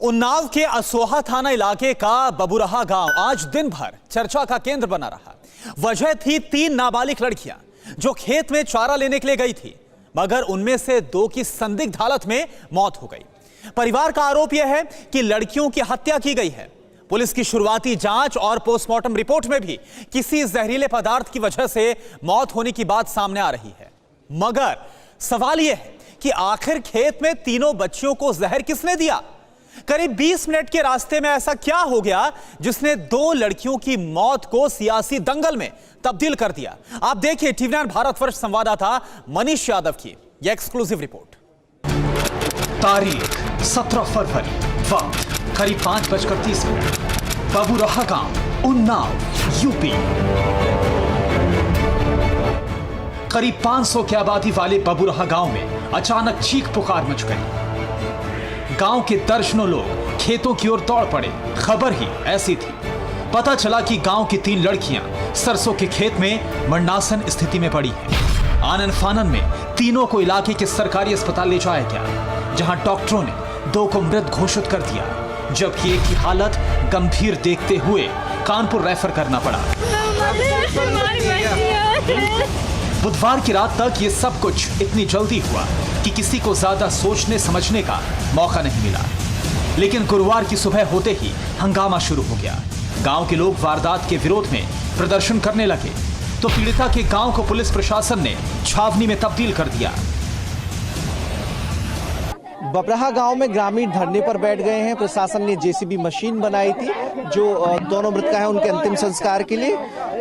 उन्नाव के असोहा थाना इलाके का बबुरहा गांव आज दिन भर चर्चा का केंद्र बना रहा। वजह थी 3 नाबालिग लड़कियां जो खेत में चारा लेने के लिए गई थी, मगर उनमें से 2 की संदिग्ध हालत में मौत हो गई। परिवार का आरोप यह है कि लड़कियों की हत्या की गई है। पुलिस की शुरुआती जांच और पोस्टमार्टम रिपोर्ट में भी किसी जहरीले पदार्थ की वजह से मौत होने की बात सामने आ रही है। मगर सवाल यह है कि आखिर खेत में तीनों बच्चियों को जहर किसने दिया? करीब 20 मिनट के रास्ते में ऐसा क्या हो गया जिसने 2 लड़कियों की मौत को सियासी दंगल में तब्दील कर दिया? आप देखिए टीवी9 भारतवर्ष संवाददाता मनीष यादव की यह एक्सक्लूसिव रिपोर्ट। तारीख 17 फरवरी, वक्त करीब 5:30। बबुरहा गांव, उन्नाव, यूपी। करीब 500 की आबादी वाले बबुरहा गांव में अचानक चीख पुकार मच गई। गांव के दर्जनों लोग खेतों की ओर दौड़ पड़े। खबर ही ऐसी थी। पता चला कि गांव की 3 लड़कियां सरसों के खेत में मरणासन स्थिति में पड़ी हैं। आनन फानन में तीनों को इलाके के सरकारी अस्पताल ले जाया गया, जहां डॉक्टरों ने 2 को मृत घोषित कर दिया, जबकि एक की हालत गंभीर देखते हुए कानपुर रेफर करना पड़ा। बुधवार की रात तक ये सब कुछ इतनी जल्दी हुआ कि किसी को ज्यादा सोचने समझने का मौका नहीं मिला। लेकिन गुरुवार की सुबह होते ही हंगामा शुरू हो गया। गांव के लोग वारदात के विरोध में प्रदर्शन करने लगे, तो पीड़िता के गांव को पुलिस प्रशासन ने छावनी में तब्दील कर दिया। बबुरहा गांव में ग्रामीण धरने पर बैठ गए हैं। प्रशासन ने जेसीबी मशीन बनाई थी जो दोनों मृतका है उनके अंतिम संस्कार के लिए,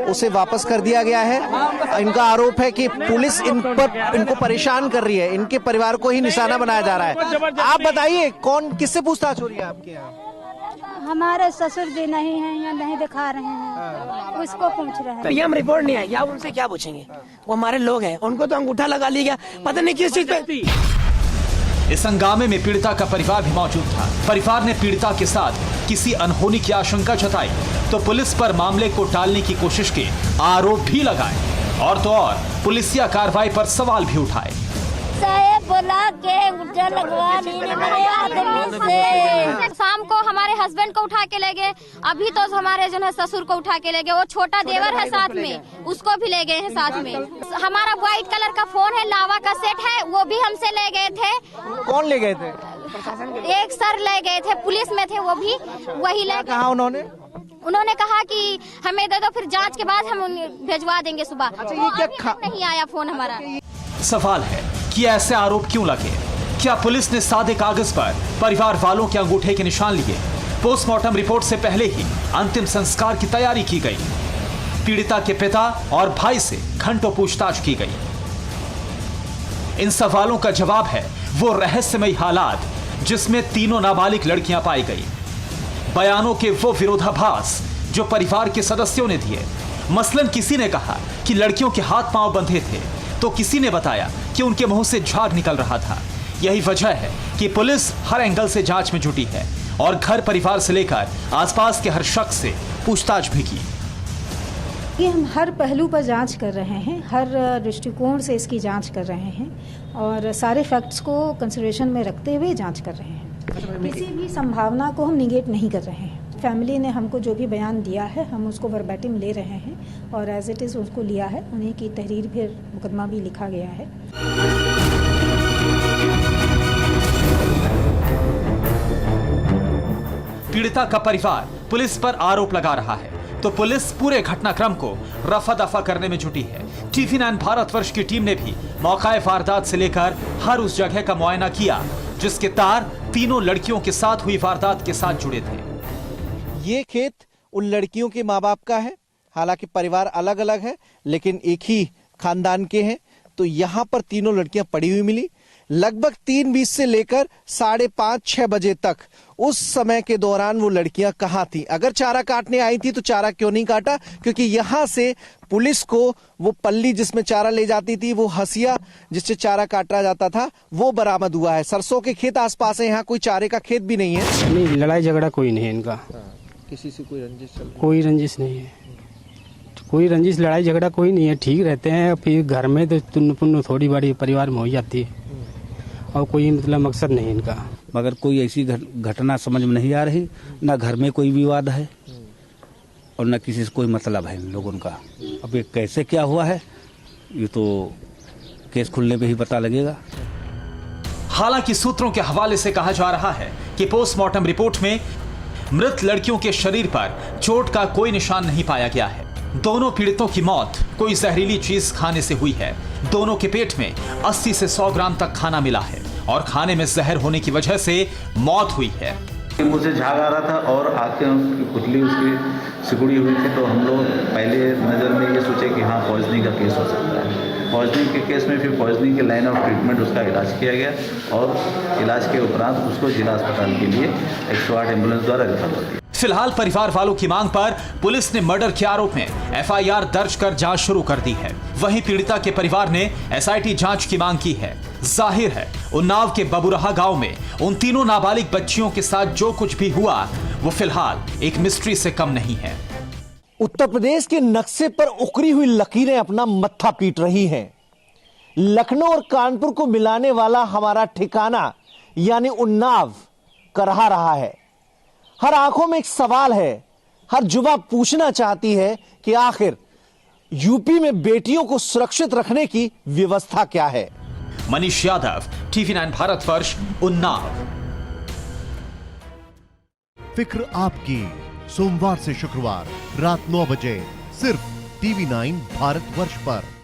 उसे वापस कर दिया गया है। इनका आरोप है कि पुलिस इनको परेशान कर रही है, इनके परिवार को ही निशाना बनाया जा रहा है। आप बताइए कौन किससे पूछताछ हो रही है आपके यहाँ? हमारे ससुर जी नहीं है, यहाँ नहीं दिखा रहे हैं, उसको पूछ रहे हैं। तो ये हम रिपोर्ट नहीं आई, आप उनसे क्या पूछेंगे? वो हमारे लोग हैं, उनको तो अंगूठा लगा लिया, पता नहीं किस चीज पे। इस हंगामे में पीड़िता का परिवार भी मौजूद था। परिवार ने पीड़िता के साथ किसी अनहोनी की आशंका जताई, तो पुलिस पर मामले को टालने की कोशिश के आरोप भी लगाए, और तो और पुलिसिया कार्रवाई पर सवाल भी उठाए। बोला के लगवा शाम को हमारे हस्बैंड को उठा के ले गए, अभी तो हमारे जो है ससुर को उठा के ले गए, वो छोटा देवर है साथ में, उसको भी ले गए हैं साथ में। हमारा व्हाइट कलर का फोन है, लावा का सेट है, वो भी हमसे ले गए थे। कौन ले गए थे? एक सर ले गए थे, पुलिस में थे वो भी, वही ले कहा उन्होंने कहा कि हमें दे दो, फिर जांच के बाद हम भेजवा देंगे सुबह। अच्छा, ये क्या नहीं आया फोन हमारा। सवाल है कि ऐसे आरोप क्यों लगे? क्या पुलिस ने सादे कागज पर परिवार वालों के अंगूठे के निशान लिए? पोस्टमार्टम रिपोर्ट से पहले ही अंतिम संस्कार की तैयारी की गई। पीड़िता के पिता और भाई से घंटों पूछताछ की गई। इन सवालों का जवाब है वो रहस्यमयी हालात जिसमें तीनों नाबालिग लड़कियां पाई गई। बयानों के वो विरोधाभास जो परिवार के सदस्यों ने दिए। मसलन किसी ने कहा कि लड़कियों के हाथ पांव बंधे थे, तो किसी ने बताया कि उनके मुंह से झाग निकल रहा था। यही वजह है कि पुलिस हर एंगल से जांच में जुटी है और घर परिवार से लेकर आसपास के हर शख्स से पूछताछ भी की। ये हम हर पहलू पर जांच कर रहे हैं, हर दृष्टिकोण से इसकी जांच कर रहे हैं और सारे फैक्ट्स को कंसिडरेशन में रखते हुए जांच कर रहे हैं। किसी भी संभावना को हम निगेट नहीं कर रहे हैं। फैमिली ने हमको जो भी बयान दिया है हम उसको वर्बैटिम ले रहे हैं और एज इट इज उसको लिया है। उन्हीं की तहरीर फिर मुकदमा भी लिखा गया है। पीड़िता का परिवार पुलिस पर आरोप लगा रहा है, तो पुलिस पूरे घटनाक्रम को रफा दफा करने में जुटी है। टीवी9 भारतवर्ष की टीम ने भी मौकाए वारदात से लेकर हर उस जगह का मुआयना किया जिसके तार तीनों लड़कियों के साथ हुई वारदात के साथ जुड़े थे। ये खेत उन लड़कियों के माँ बाप का है, हालांकि परिवार अलग अलग है लेकिन एक ही खानदान के हैं। तो यहाँ पर तीनों लड़कियां पड़ी हुई मिली। लगभग 3:20 से लेकर 5:30-6 बजे तक उस समय के दौरान वो लड़कियां कहाँ थी? अगर चारा काटने आई थी तो चारा क्यों नहीं काटा? क्योंकि यहाँ से पुलिस को वो पल्ली जिसमें चारा ले जाती थी, वो हसिया जिससे चारा काटा जाता था, वो बरामद हुआ है। सरसों के खेत आसपास है, यहाँ कोई चारे का खेत भी नहीं है। नहीं, लड़ाई झगड़ा कोई नहीं है इनका। किसी से कोई रंजिश चल? कोई रंजिश नहीं है, कोई रंजिश लड़ाई झगड़ा कोई नहीं है, ठीक रहते हैं। फिर घर में तो तुन्न पुन्न थोड़ी बड़ी परिवार में हो जाती है और कोई मतलब मकसद नहीं इनका। मगर कोई ऐसी घटना समझ में नहीं आ रही। ना घर में कोई विवाद है और न किसी से कोई मतलब है इन लोगों का। अब ये कैसे क्या हुआ है ये तो केस खुलने पे ही पता लगेगा। हालांकि सूत्रों के हवाले से कहा जा रहा है कि पोस्टमार्टम रिपोर्ट में मृत लड़कियों के शरीर पर चोट का कोई निशान नहीं पाया गया है। दोनों पीड़ितों की मौत कोई जहरीली चीज खाने से हुई है। दोनों के पेट में 80 से 100 ग्राम तक खाना मिला है और खाने में जहर होने की वजह से मौत हुई है। मुंह से झाग आ रहा था और आंखें उसकी पुतली उसकी सिकुड़ी हुई थी, तो हम लोग पहले नज़र में ये सोचे कि हाँ पॉइजनिंग का केस हो सकता है। पॉइजनिंग के केस में फिर पॉइजनिंग के लाइन ऑफ ट्रीटमेंट उसका इलाज किया गया और इलाज के उपरांत उसको जिला अस्पताल के लिए 108 एम्बुलेंस द्वारा रेफर कर दिया। फिलहाल परिवार वालों की मांग पर पुलिस ने मर्डर के आरोप में एफआईआर दर्ज कर जांच शुरू कर दी है। वहीं पीड़िता के परिवार ने एसआईटी जांच की मांग की है। जाहिर है उन्नाव के बबुरहा गांव में उन तीनों नाबालिग बच्चियों के साथ जो कुछ भी हुआ वो फिलहाल एक मिस्ट्री से कम नहीं है। उत्तर प्रदेश के नक्शे पर उकरी हुई लकीरें अपना मत्था पीट रही हैं। लखनऊ और कानपुर को मिलाने वाला हमारा ठिकाना यानी उन्नाव करहा रहा है। हर आंखों में एक सवाल है, हर जुबां पूछना चाहती है कि आखिर यूपी में बेटियों को सुरक्षित रखने की व्यवस्था क्या है। मनीष यादव, TV9 भारतवर्ष, उन्नाव। फिक्र आपकी, सोमवार से शुक्रवार रात 9 बजे सिर्फ TV9 भारतवर्ष पर।